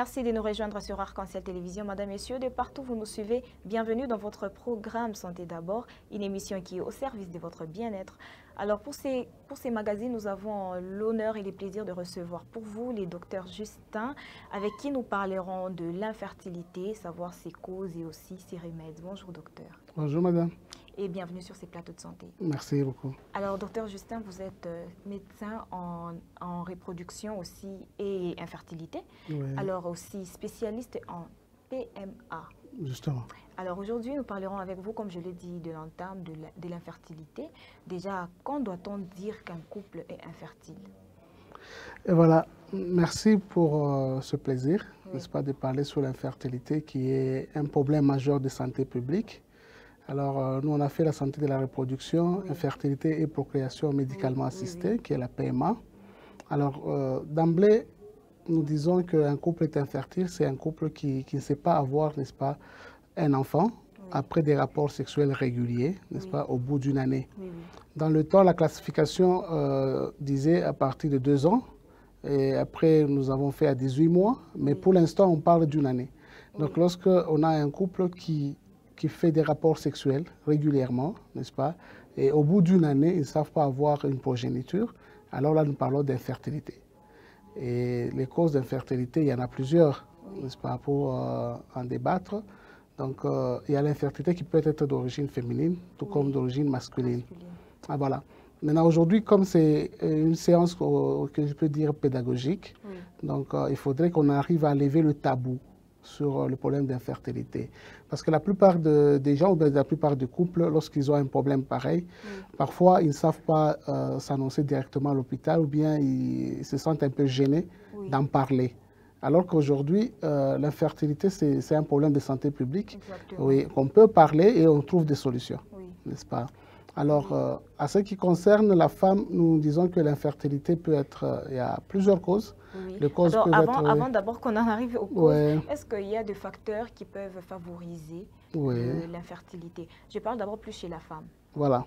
merci de nous rejoindre sur Arc-en-Ciel Télévision. Madame, Messieurs, de partout vous nous suivez, bienvenue dans votre programme Santé d'abord, une émission qui est au service de votre bien-être. Alors pour ces magazines, nous avons l'honneur et le plaisir de recevoir pour vous les docteurs Justin, avec qui nous parlerons de l'infertilité, savoir ses causes et aussi ses remèdes. Bonjour docteur. Bonjour madame. Et bienvenue sur ces plateaux de santé. Merci beaucoup. Alors, docteur Justin, vous êtes médecin en reproduction aussi et infertilité. Oui. Alors aussi spécialiste en PMA. Justement. Alors aujourd'hui, nous parlerons avec vous, comme je l'ai dit, de l'entame de l'infertilité. Déjà, quand doit-on dire qu'un couple est infertile? Et voilà, merci pour ce plaisir, Oui. n'est-ce pas, de parler sur l'infertilité qui est un problème majeur de santé publique. Alors, nous, on a fait la santé de la reproduction, oui. infertilité et procréation médicalement Oui, assistée, oui. qui est la PMA. Alors, d'emblée, nous disons qu'un couple est infertile, c'est un couple qui ne sait pas avoir, n'est-ce pas, un enfant Oui. après des rapports sexuels réguliers, n'est-ce Oui. pas, au bout d'une année. Oui, oui. Dans le temps, la classification disait à partir de 2 ans, et après, nous avons fait à 18 mois, mais Oui. pour l'instant, on parle d'une année. Donc, Oui. lorsqu'on a un couple qui fait des rapports sexuels régulièrement, n'est-ce pas, et au bout d'une année, ils ne savent pas avoir une progéniture, alors là, nous parlons d'infertilité. Et les causes d'infertilité, il y en a plusieurs, n'est-ce pas, pour en débattre. Donc, il y a l'infertilité qui peut être d'origine féminine, tout Oui. comme d'origine masculine. Ah, voilà. Maintenant, aujourd'hui, comme c'est une séance que je peux dire pédagogique, Oui. donc il faudrait qu'on arrive à lever le tabou sur le problème d'infertilité. Parce que la plupart des gens, ou bien la plupart des couples, lorsqu'ils ont un problème pareil, Oui. parfois ils ne savent pas s'annoncer directement à l'hôpital ou bien ils se sentent un peu gênés Oui. d'en parler. Alors qu'aujourd'hui, l'infertilité, c'est un problème de santé publique, Exactement. oui, qu'on peut parler et on trouve des solutions, Oui. n'est-ce pas? Alors, à ce qui concerne la femme, nous disons que l'infertilité peut être, il y a plusieurs causes. Oui. Les causes Alors, peuvent être... avant d'abord qu'on en arrive aux causes, Ouais. est-ce qu'il y a des facteurs qui peuvent favoriser Oui. l'infertilité? Je parle d'abord plus chez la femme. Voilà.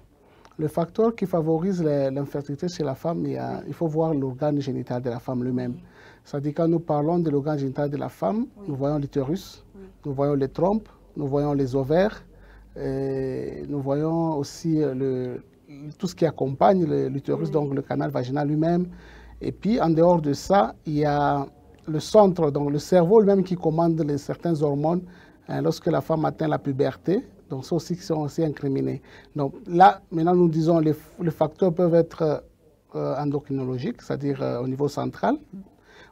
Le facteur qui favorise l'infertilité chez la femme, il faut voir l'organe génital de la femme lui-même. Oui. C'est-à-dire quand nous parlons de l'organe génital de la femme, Oui. nous voyons l'utérus, Oui. nous voyons les trompes, nous voyons les ovaires, et nous voyons aussi tout ce qui accompagne l'utérus, Oui. donc le canal vaginal lui-même. Et puis en dehors de ça, il y a le centre, donc le cerveau lui-même qui commande certaines hormones lorsque la femme atteint la puberté. Donc, ceux aussi qui sont aussi incriminés. Donc là, maintenant, nous disons les facteurs peuvent être endocrinologiques, c'est-à-dire au niveau central,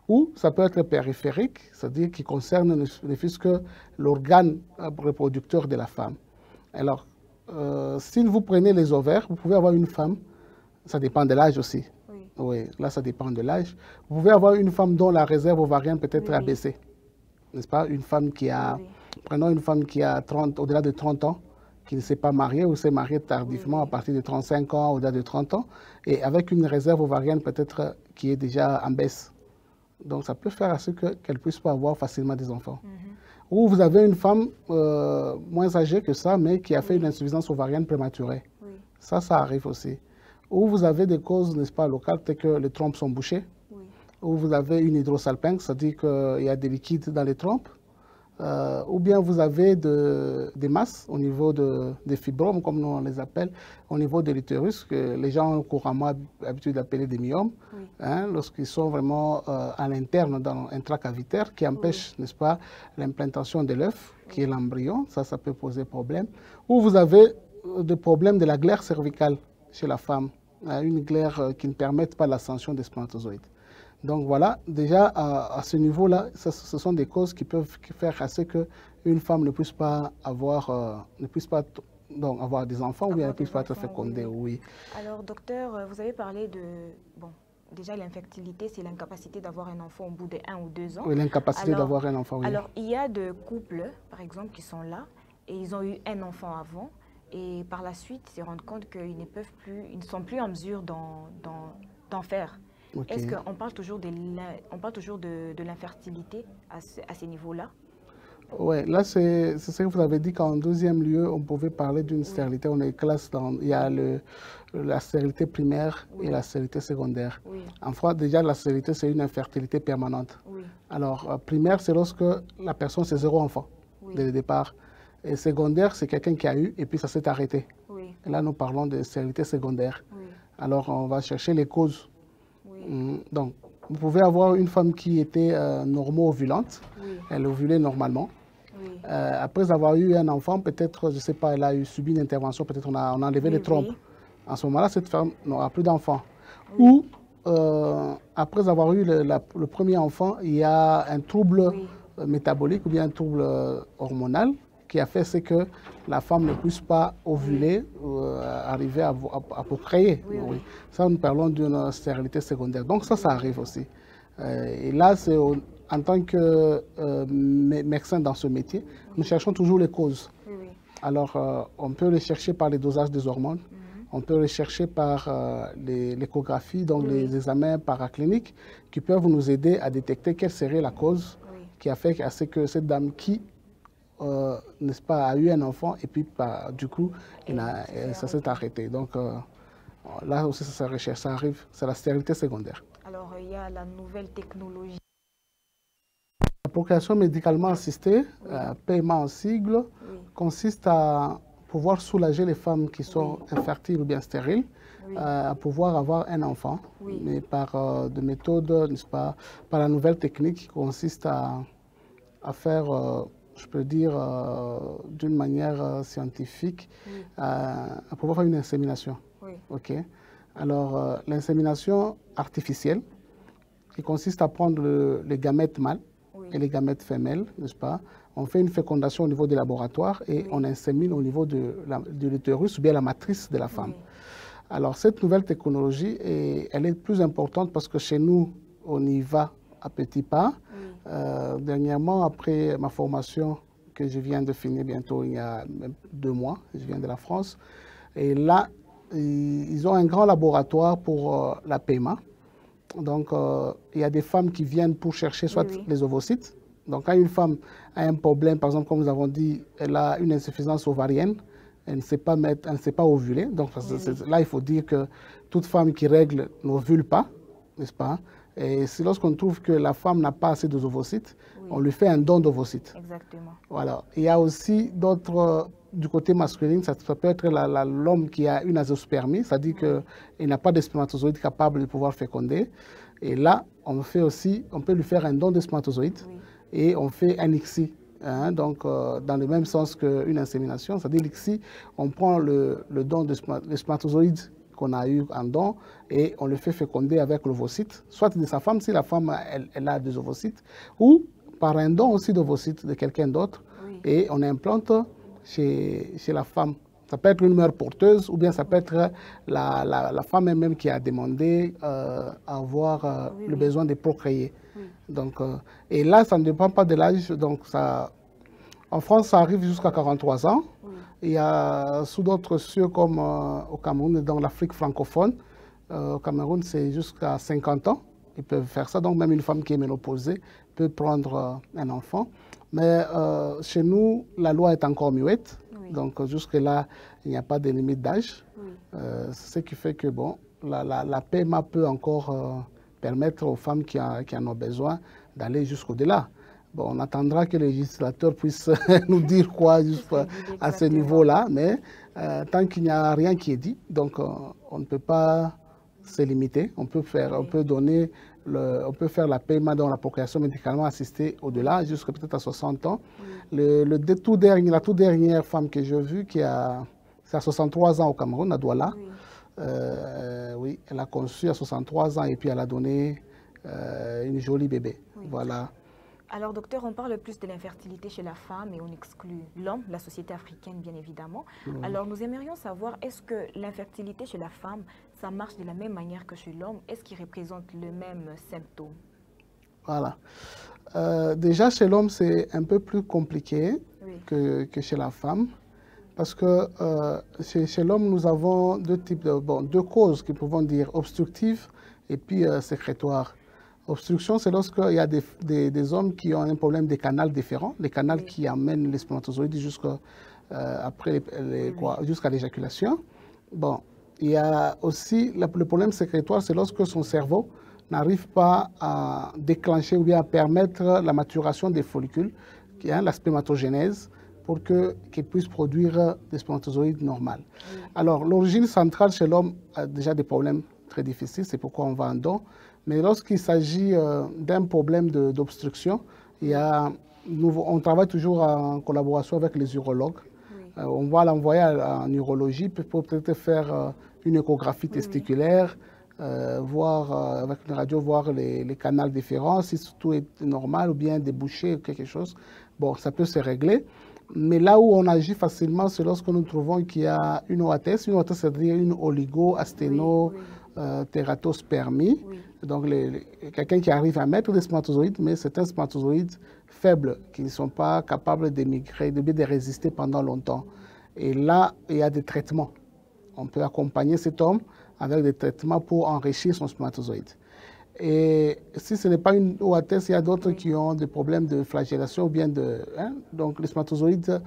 ou ça peut être périphérique, c'est-à-dire qui concerne ne fût-ce que l'organe reproducteur de la femme. Alors, si vous prenez les ovaires, vous pouvez avoir une femme, ça dépend de l'âge aussi. Oui. Oui, là, ça dépend de l'âge. Vous pouvez avoir une femme dont la réserve ovarienne peut être Oui. abaissée, n'est-ce pas? Une femme qui a... Oui. Prenons une femme qui a au-delà de 30 ans, qui ne s'est pas mariée ou s'est mariée tardivement Oui. à partir de 35 ans, au-delà de 30 ans, et avec une réserve ovarienne peut-être qui est déjà en baisse. Donc ça peut faire à ce qu'elle ne puisse pas avoir facilement des enfants. Ou vous avez une femme moins âgée que ça, mais qui a fait une insuffisance ovarienne prématurée. Oui. Ça arrive aussi. Ou vous avez des causes, n'est-ce pas, locales, telles que les trompes sont bouchées. Oui. Ou vous avez une hydrosalpingue, c'est-à-dire qu'il y a des liquides dans les trompes. Ou bien vous avez des masses au niveau des fibromes, comme nous on les appelle, au niveau de l'utérus, que les gens ont couramment l'habitude d'appeler des myomes, Oui. hein, lorsqu'ils sont vraiment à l'interne, intracavitaire, qui empêchent, n'est-ce pas, l'implantation de l'œuf, qui est l'embryon, ça peut poser problème. Ou vous avez des problèmes de la glaire cervicale chez la femme, hein, une glaire qui ne permet pas l'ascension des spermatozoïdes. Donc voilà, déjà à ce niveau-là, ce sont des causes qui peuvent faire à ce qu'une femme ne puisse pas avoir, donc avoir des enfants ou bien ne puisse pas être fécondée. Oui. Alors docteur, vous avez parlé de, bon, déjà l'infertilité, c'est l'incapacité d'avoir un enfant au bout de 1 ou 2 ans. Oui, l'incapacité d'avoir un enfant, oui. Alors il y a des couples, par exemple, qui sont là et ils ont eu un enfant avant et par la suite ils se rendent compte qu'ils ne sont plus en mesure d'en faire. Okay. Est-ce qu'on parle toujours de l'infertilité à ces niveaux-là? Ouais, là, c'est ce que vous avez dit qu'en deuxième lieu, on pouvait parler d'une stérilité. On est classe dans, il y a la stérilité primaire et la stérilité secondaire. Oui. En France, déjà, la stérilité, c'est une infertilité permanente. Oui. Alors, primaire, c'est lorsque la personne, c'est 0 enfant dès le départ. Et secondaire, c'est quelqu'un qui a eu et puis ça s'est arrêté. Oui. Et là, nous parlons de stérilité secondaire. Oui. Alors, on va chercher les causes. Oui. Donc, vous pouvez avoir une femme qui était normo-ovulante. Oui. Elle ovulait normalement. Oui. Après avoir eu un enfant, peut-être, je ne sais pas, elle a subi une intervention, peut-être on a enlevé les trompes. Oui. En ce moment-là, cette femme n'aura plus d'enfant. Ou, après avoir eu le premier enfant, il y a un trouble métabolique ou bien un trouble hormonal qui a fait que la femme ne puisse pas ovuler, arriver à procréer. Oui. Ça, nous parlons d'une stérilité secondaire. Donc ça arrive aussi. Et là, c'est en tant que médecin dans ce métier, nous cherchons toujours les causes. Oui. Alors, on peut les chercher par les dosages des hormones, on peut les chercher par l'échographie, donc les examens paracliniques, qui peuvent nous aider à détecter quelle serait la cause qui a fait à ce que cette dame qui, n'est-ce pas, a eu un enfant et puis du coup, ça s'est arrêté. Donc là aussi, ça se recherche, ça arrive, c'est la stérilité secondaire. Alors, il y a la nouvelle technologie. La procréation médicalement assistée, paiement en sigle, consiste à pouvoir soulager les femmes qui sont infertiles ou bien stériles, à pouvoir avoir un enfant, mais par des méthodes, n'est-ce pas, par la nouvelle technique qui consiste à faire, je peux dire, d'une manière scientifique, à pouvoir faire une insémination. Ok. Alors, l'insémination artificielle, qui consiste à prendre les gamètes mâles et les gamètes femelles, n'est-ce pas? On fait une fécondation au niveau des laboratoires et on insémine au niveau de l'utérus ou bien la matrice de la femme. Alors, cette nouvelle technologie, elle est plus importante parce que chez nous, on y va à petits pas. Dernièrement, après ma formation que je viens de finir bientôt, il y a même 2 mois, je viens de la France, et là, ils ont un grand laboratoire pour la PMA. Donc, il y a des femmes qui viennent pour chercher soit les ovocytes. Donc, quand une femme a un problème, par exemple, comme nous avons dit, elle a une insuffisance ovarienne, elle ne sait pas elle ne sait pas ovuler. Donc, là, il faut dire que toute femme qui règle n'ovule pas, n'est-ce pas? Et c'est lorsqu'on trouve que la femme n'a pas assez d'ovocytes, on lui fait un don d'ovocytes. Exactement. Voilà. Il y a aussi d'autres, du côté masculin, ça peut être l'homme qui a une azospermie, c'est-à-dire qu'il n'a pas de spermatozoïdes capables de pouvoir féconder. Et là, on peut lui faire un don de spermatozoïdes et on fait un ICSI. Hein, donc, dans le même sens qu'une insémination, c'est-à-dire l'ICSI, on prend le don de spermatozoïdes qu'on a eu en don et on le fait féconder avec l'ovocyte, soit de sa femme, si la femme elle a des ovocytes, ou par un don aussi d'ovocytes de quelqu'un d'autre, et on implante chez la femme. Ça peut être une mère porteuse ou bien ça peut être la femme elle-même qui a demandé à avoir le besoin de procréer. Donc, et là, ça ne dépend pas de l'âge. Donc en France, ça arrive jusqu'à 43 ans. Il y a sous d'autres cieux comme au Cameroun et dans l'Afrique francophone. Au Cameroun, c'est jusqu'à 50 ans. Ils peuvent faire ça. Donc, même une femme qui est ménopausée peut prendre un enfant. Mais chez nous, la loi est encore muette. Donc, jusque-là, il n'y a pas de limite d'âge. Ce qui fait que, bon, la PMA peut encore permettre aux femmes qui en ont besoin d'aller jusqu'au-delà. Bon, on attendra que les législateurs puissent nous dire quoi à ce niveau-là, mais tant qu'il n'y a rien qui est dit, donc on ne peut pas se limiter. On peut faire, on peut faire la PMA dans la procréation médicalement assistée au-delà, jusqu'à peut-être à 60 ans. La toute dernière femme que j'ai vue, c'est à 63 ans au Cameroun, à Douala. Oui, elle a conçu à 63 ans et puis elle a donné une jolie bébé. Voilà. Alors, docteur, on parle plus de l'infertilité chez la femme et on exclut l'homme, la société africaine, bien évidemment. Alors, nous aimerions savoir, est-ce que l'infertilité chez la femme, ça marche de la même manière que chez l'homme? Est-ce qu'il représente le même symptôme? Voilà. Déjà, chez l'homme, c'est un peu plus compliqué que chez la femme. Parce que chez l'homme, nous avons deux causes qui pouvons dire obstructives et puis sécrétoires. Obstruction, c'est lorsqu'il y a des hommes qui ont un problème des canaux déférents, les canaux qui amènent les spermatozoïdes jusqu'à jusqu'à l'éjaculation. Bon, il y a aussi le problème sécrétoire, c'est lorsque son cerveau n'arrive pas à déclencher ou bien à permettre la maturation des follicules, qui est la spermatogénèse, pour qu'ils puissent produire des spermatozoïdes normales. Alors, l'origine centrale chez l'homme a déjà des problèmes très difficiles, c'est pourquoi on va en don. Mais lorsqu'il s'agit d'un problème d'obstruction, on travaille toujours en collaboration avec les urologues. On va l'envoyer en urologie pour peut-être faire une échographie testiculaire, voir avec une radio, voir les canaux différents, si tout est normal ou bien débouché ou quelque chose. Bon, ça peut se régler. Mais là où on agit facilement, c'est lorsque nous trouvons qu'il y a une OATS. Une OATS, c'est-à-dire une oligo-asténotératospermie. Donc, quelqu'un qui arrive à mettre des spermatozoïdes, mais c'est un spermatozoïde faible, qui ne sont pas capables d'émigrer, de résister pendant longtemps. Et là, il y a des traitements. On peut accompagner cet homme avec des traitements pour enrichir son spermatozoïde. Et si ce n'est pas une OATS, il y a d'autres qui ont des problèmes de flagellation ou bien donc les spermatozoïdes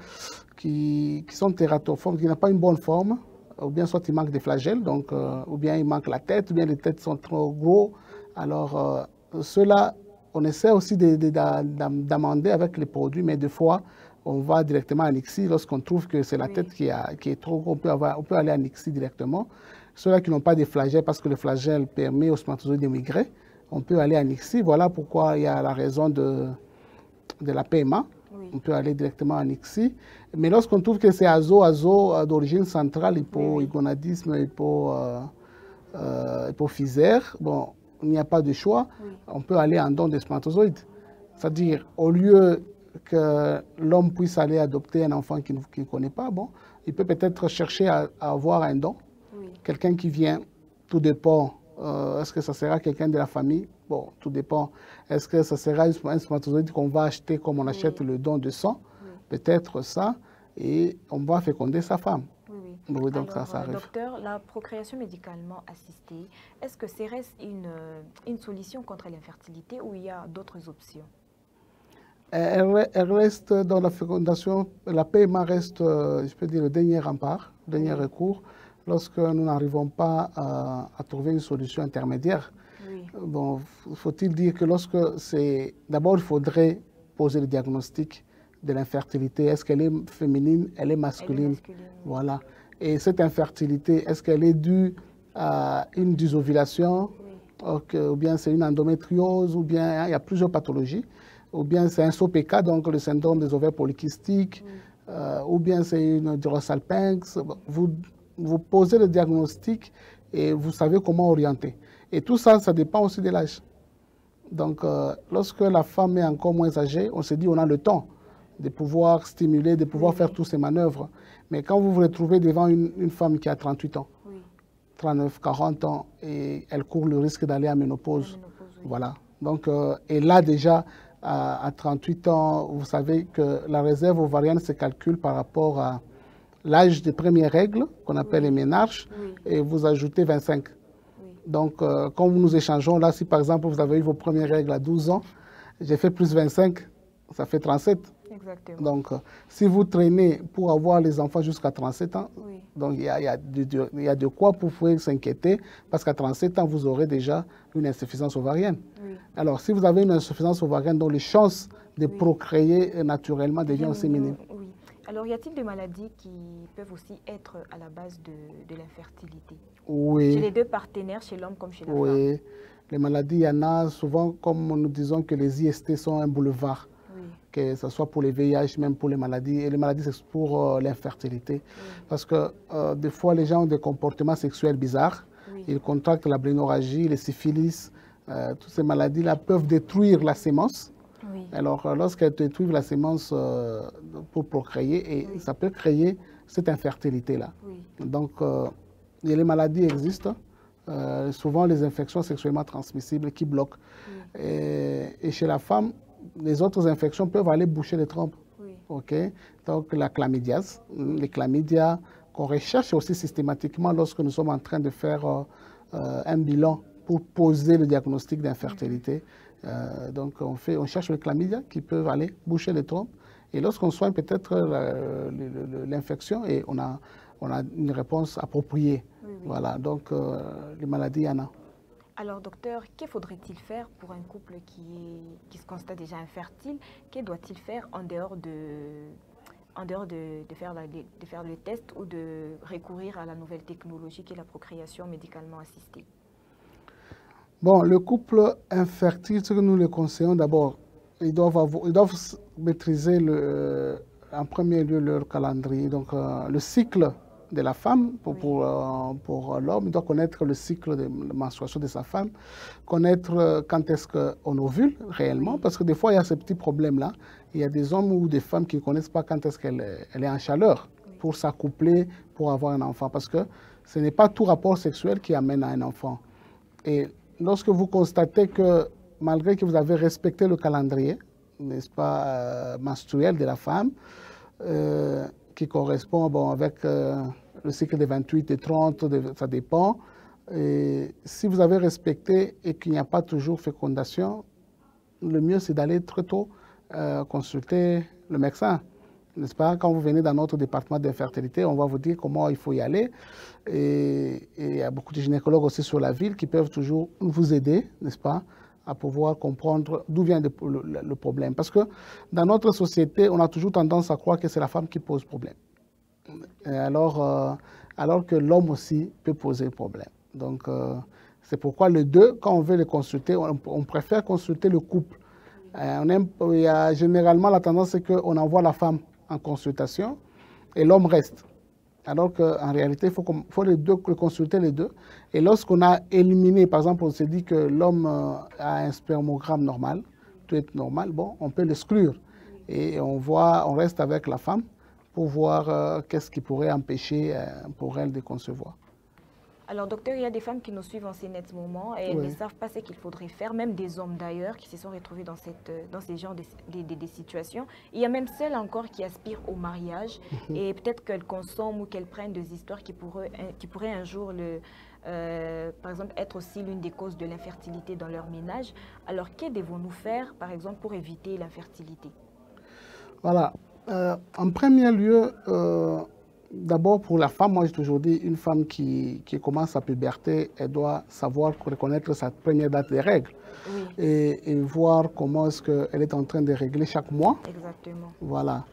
qui sont tératoformes, qui n'ont pas une bonne forme, ou bien soit il manque des flagelles, donc, ou bien il manque la tête, ou bien les têtes sont trop gros. Alors, ceux-là, on essaie aussi d'amender avec les produits, mais des fois, on va directement à l'ICSI lorsqu'on trouve que c'est la tête qui est trop gros. On peut aller à l'ICSI directement. Ceux-là qui n'ont pas des flagelles, parce que le flagelle permet aux spermatozoïdes d'émigrer, on peut aller à l'ICSI. Voilà pourquoi il y a la raison de la PMA. On peut aller directement à l'ICSI. Mais lorsqu'on trouve que c'est azo d'origine centrale, hypogonadisme, hypophysaire, bon, il n'y a pas de choix. On peut aller en don des spermatozoïdes. C'est-à-dire, au lieu que l'homme puisse aller adopter un enfant qu'il ne connaît pas, bon, il peut peut-être chercher à avoir un don. Quelqu'un qui vient, tout dépend. Est-ce que ça sera quelqu'un de la famille? Bon, tout dépend. Est-ce que ça sera un spermatozoïde qu'on va acheter comme on achète le don de sang? Peut-être ça. Et on va féconder sa femme. Oui, donc alors, ça arrive. Docteur, la procréation médicalement assistée, est-ce que c'est reste une solution contre l'infertilité ou il y a d'autres options? Elle reste dans la fécondation, la PMA reste, je peux dire, le dernier rempart, le dernier recours, lorsque nous n'arrivons pas à trouver une solution intermédiaire. Bon, faut-il dire que lorsque c'est... D'abord, il faudrait poser le diagnostic de l'infertilité. Est-ce qu'elle est féminine, elle est masculine? Voilà. Et cette infertilité, est-ce qu'elle est due à une dysovulation, ou bien c'est une endométriose, ou bien il y a plusieurs pathologies, ou bien c'est un SOPK, donc le syndrome des ovaires polykystiques, ou bien c'est une Durasalpinx. Vous posez le diagnostic et vous savez comment orienter. Et tout ça, ça dépend aussi de l'âge. Donc, lorsque la femme est encore moins âgée, on se dit on a le temps de pouvoir stimuler, de pouvoir faire toutes ces manœuvres. Mais quand vous vous retrouvez devant une femme qui a 38 ans, 39, 40 ans, et elle court le risque d'aller à ménopause. Voilà. Donc, et là déjà, à 38 ans, vous savez que la réserve ovarienne se calcule par rapport à l'âge des premières règles, qu'on appelle les ménarches, et vous ajoutez 25. Donc, quand nous échangeons, là, si par exemple vous avez eu vos premières règles à 12 ans, j'ai fait plus 25, ça fait 37. Exactement. Donc, si vous traînez pour avoir les enfants jusqu'à 37 ans, donc il y a de quoi vous pouvez s'inquiéter, parce qu'à 37 ans, vous aurez déjà une insuffisance ovarienne. Alors, si vous avez une insuffisance ovarienne, donc les chances de procréer naturellement deviennent aussi minimes. Alors, y a-t-il des maladies qui peuvent aussi être à la base de l'infertilité? Chez les deux partenaires, chez l'homme comme chez la femme? Oui, les maladies, il y en a souvent, comme nous disons que les IST sont un boulevard, que ce soit pour les VIH, même pour les maladies. Et les maladies, c'est pour l'infertilité. Parce que des fois, les gens ont des comportements sexuels bizarres. Ils contractent la blénorragie, les syphilis. Toutes ces maladies-là peuvent détruire la sémence. Alors, lorsqu'elles détruisent la sémence pour procréer, et ça peut créer cette infertilité-là. Donc, les maladies existent. Souvent, les infections sexuellement transmissibles qui bloquent. Et chez la femme, les autres infections peuvent aller boucher les trompes. Donc, la chlamydiase, les chlamydia qu'on recherche aussi systématiquement lorsque nous sommes en train de faire un bilan pour poser le diagnostic d'infertilité. Donc on cherche les chlamydia qui peuvent aller boucher les trompes. Et lorsqu'on soigne peut-être l'infection, et on a une réponse appropriée. Oui, oui. Voilà, donc les maladies, il y en a. Alors docteur, que faudrait-il faire pour un couple qui se constate déjà infertile? Que doit-il faire en dehors de faire le test ou de recourir à la nouvelle technologie qui est la procréation médicalement assistée? Bon, le couple infertile, ce que nous les conseillons d'abord, ils doivent maîtriser en premier lieu leur calendrier, donc le cycle de la femme. Pour l'homme, il doit connaître le cycle de menstruation de sa femme, connaître quand est-ce qu'on ovule réellement, parce que des fois, il y a ces petits problèmes-là. Il y a des hommes ou des femmes qui ne connaissent pas quand est-ce qu'elle est en chaleur pour s'accoupler, pour avoir un enfant, parce que ce n'est pas tout rapport sexuel qui amène à un enfant. Et lorsque vous constatez que, malgré que vous avez respecté le calendrier, n'est-ce pas, menstruel de la femme, qui correspond avec le cycle des 28 et 30, ça dépend. Et si vous avez respecté et qu'il n'y a pas toujours fécondation, le mieux c'est d'aller très tôt consulter le médecin. N'est-ce pas? Quand vous venez dans notre département d'infertilité, on va vous dire comment il faut y aller. Et il y a beaucoup de gynécologues aussi sur la ville qui peuvent toujours vous aider, n'est-ce pas, à pouvoir comprendre d'où vient le problème. Parce que dans notre société, on a toujours tendance à croire que c'est la femme qui pose problème. Alors que l'homme aussi peut poser problème. Donc, c'est pourquoi les deux, quand on veut les consulter, on préfère consulter le couple. Il y a généralement la tendance, c'est qu'on envoie la femme en consultation et l'homme reste. Alors qu'en réalité, il faut les deux, consulter les deux. Et lorsqu'on a éliminé, par exemple, on s'est dit que l'homme a un spermogramme normal, tout est normal, bon, on peut l'exclure. Et on reste avec la femme pour voir qu'est-ce qui pourrait empêcher pour elle de concevoir. Alors, docteur, il y a des femmes qui nous suivent en ce net moment et elles ne savent pas ce qu'il faudrait faire, même des hommes d'ailleurs qui se sont retrouvés dans ces genres de situations. Il y a même celles encore qui aspirent au mariage et peut-être qu'elles consomment ou qu'elles prennent des histoires qui pourraient un jour, par exemple, être aussi l'une des causes de l'infertilité dans leur ménage. Alors, que devons-nous faire, par exemple, pour éviter l'infertilité? Voilà. En premier lieu, d'abord, pour la femme, moi j'ai toujours dit, une femme qui commence sa puberté, elle doit savoir reconnaître sa première date des règles. Oui. Et voir comment est-ce qu'elle est en train de régler chaque mois. Exactement. Voilà.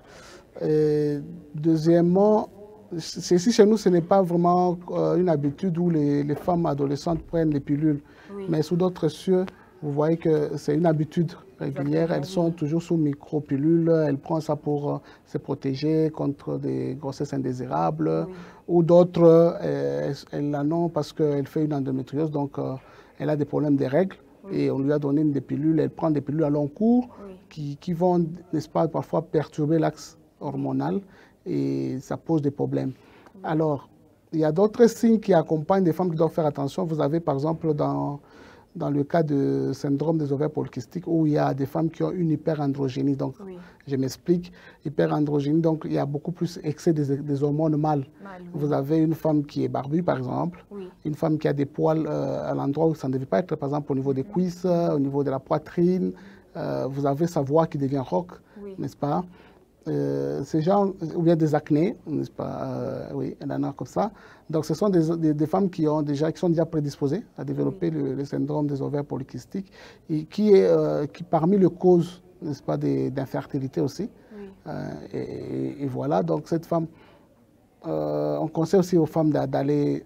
Et deuxièmement, ici chez nous, ce n'est pas vraiment une habitude où les femmes adolescentes prennent les pilules. Oui. Mais sous d'autres cieux, vous voyez que c'est une habitude régulière. Exactement, elles sont toujours sous micro-pilules. Elles prennent ça pour se protéger contre des grossesses indésirables. Oui. Ou d'autres, elles en ont parce qu'elle fait une endométriose, donc elle a des problèmes de règles. Oui. Et on lui a donné des pilules. Elle prend des pilules à long cours qui vont, n'est-ce pas, parfois perturber l'axe hormonal et ça pose des problèmes. Oui. Alors, il y a d'autres signes qui accompagnent des femmes qui doivent faire attention. Vous avez, par exemple, dans le cas de syndrome des ovaires polykystiques, où il y a des femmes qui ont une hyperandrogénie. Donc, je m'explique, hyperandrogénie, donc il y a beaucoup plus excès des hormones mâles. Vous avez une femme qui est barbue, par exemple, une femme qui a des poils à l'endroit où ça ne devait pas être, par exemple au niveau des cuisses, au niveau de la poitrine. Vous avez sa voix qui devient rauque, n'est-ce pas? Ces gens, ou bien des acnés, n'est-ce pas? Oui, il y en a comme ça. Donc, ce sont des femmes qui sont déjà prédisposées à développer le syndrome des ovaires polykystiques et qui parmi les causes, n'est-ce pas, d'infertilité aussi. Et voilà, donc cette femme, on conseille aussi aux femmes d'aller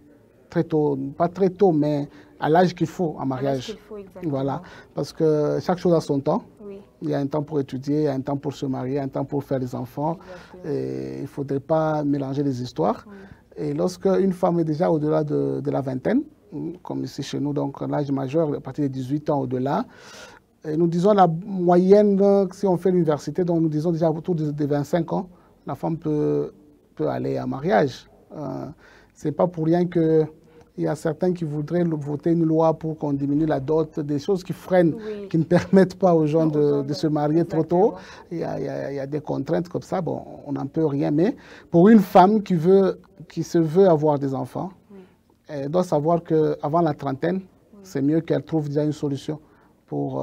très tôt, pas très tôt, mais à l'âge qu'il faut en mariage. Voilà, parce que chaque chose a son temps. Il y a un temps pour étudier, il y a un temps pour se marier, un temps pour faire des enfants. Et il ne faudrait pas mélanger les histoires. Et lorsque une femme est déjà au-delà de la vingtaine, comme ici chez nous, donc l'âge majeur, à partir de 18 ans au-delà, nous disons la moyenne, si on fait l'université, donc nous disons déjà autour de 25 ans, la femme peut aller en mariage. Ce n'est pas pour rien que il y a certains qui voudraient voter une loi pour qu'on diminue la dot, des choses qui freinent, qui ne permettent pas aux gens de se marier trop tôt. Il y a des contraintes comme ça, bon, on n'en peut rien. Mais pour une femme qui se veut avoir des enfants, elle doit savoir qu'avant la trentaine, c'est mieux qu'elle trouve déjà une solution pour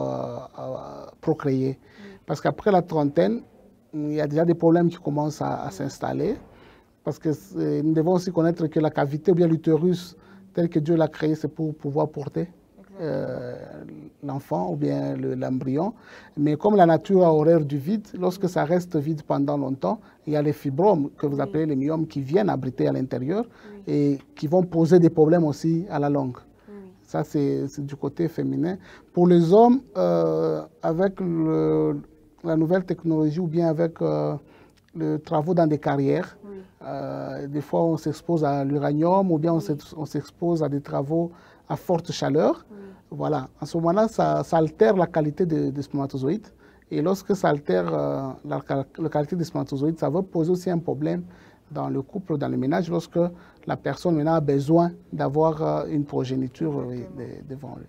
procréer. Parce qu'après la trentaine, il y a déjà des problèmes qui commencent à s'installer. Parce que nous devons aussi connaître que la cavité ou bien l'utérus, tel que Dieu l'a créé, c'est pour pouvoir porter l'enfant ou bien l'embryon. Mais comme la nature a horreur du vide, lorsque ça reste vide pendant longtemps, il y a les fibromes que vous appelez les myomes qui viennent abriter à l'intérieur et qui vont poser des problèmes aussi à la longue. Ça, c'est du côté féminin. Pour les hommes, avec la nouvelle technologie ou bien avec les travaux dans des carrières, des fois on s'expose à l'uranium ou bien on s'expose à des travaux à forte chaleur. Voilà. À ce moment-là, ça altère la qualité des spermatozoïdes. Et lorsque ça altère la qualité des spermatozoïdes, ça va poser aussi un problème dans le couple, dans le ménage, lorsque la personne maintenant a besoin d'avoir une progéniture devant lui.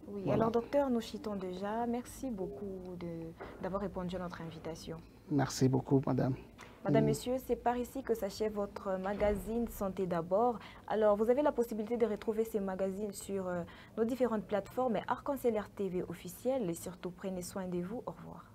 Oui, voilà. Alors docteur, nous chitons déjà. Merci beaucoup d'avoir répondu à notre invitation. Merci beaucoup, madame. Madame, Monsieur, c'est par ici que s'achève votre magazine Santé d'abord. Alors, vous avez la possibilité de retrouver ces magazines sur nos différentes plateformes et Arc-en-Ciel TV officielle. Et surtout, prenez soin de vous. Au revoir.